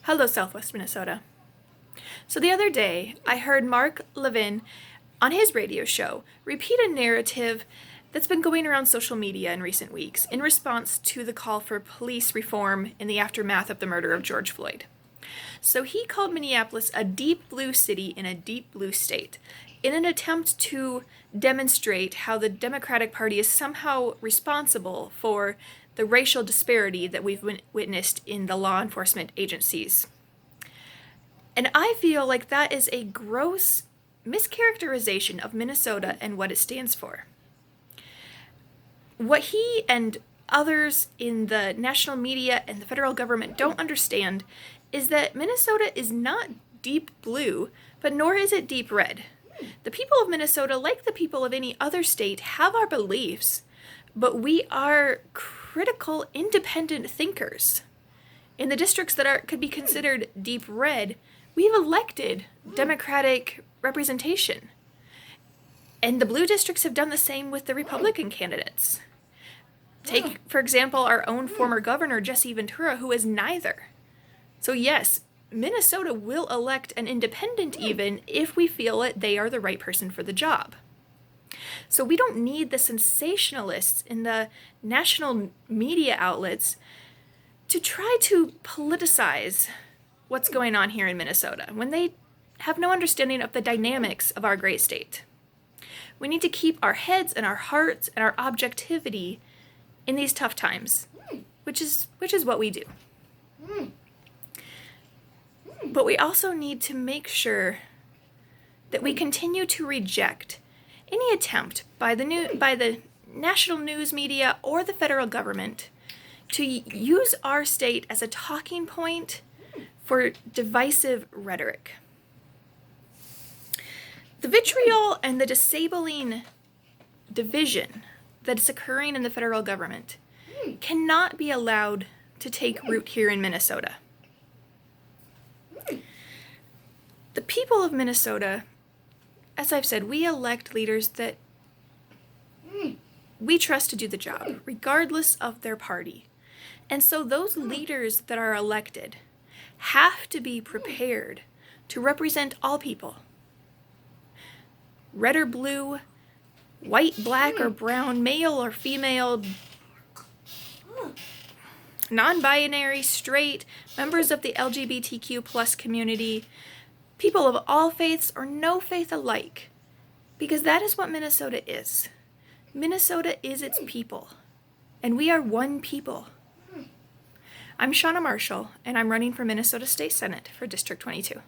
Hello, Southwest Minnesota. So the other day, I heard Mark Levin on his radio show repeat a narrative that's been going around social media in recent weeks in response to the call for police reform in the aftermath of the murder of George Floyd. So he called Minneapolis a deep blue city in a deep blue state in an attempt to demonstrate how the Democratic Party is somehow responsible for the racial disparity that we've witnessed in the law enforcement agencies. And I feel like that is a gross mischaracterization of Minnesota and what it stands for. What he and others in the national media and the federal government don't understand is that Minnesota is not deep blue, but nor is it deep red. The people of Minnesota, like the people of any other state, have our beliefs, but we are critical, independent thinkers. In the districts that could be considered deep red, we've elected Democratic representation. And the blue districts have done the same with the Republican candidates. Take, for example, our own former governor, Jesse Ventura, who is neither. So yes, Minnesota will elect an independent even if we feel that they are the right person for the job. So we don't need the sensationalists in the national media outlets to try to politicize what's going on here in Minnesota when they have no understanding of the dynamics of our great state. We need to keep our heads and our hearts and our objectivity in these tough times, which is what we do. But we also need to make sure that we continue to reject any attempt by the national news media or the federal government to use our state as a talking point for divisive rhetoric. The vitriol and the disabling division that is occurring in the federal government cannot be allowed to take root here in Minnesota. The people of Minnesota, as I've said, we elect leaders that we trust to do the job, regardless of their party. And so those leaders that are elected have to be prepared to represent all people. Red or blue, white, black or brown, male or female, non-binary, straight, members of the LGBTQ plus community, people of all faiths or no faith alike, because that is what Minnesota is. Minnesota is its people, and we are one people. I'm Shauna Marshall, and I'm running for Minnesota State Senate for District 22.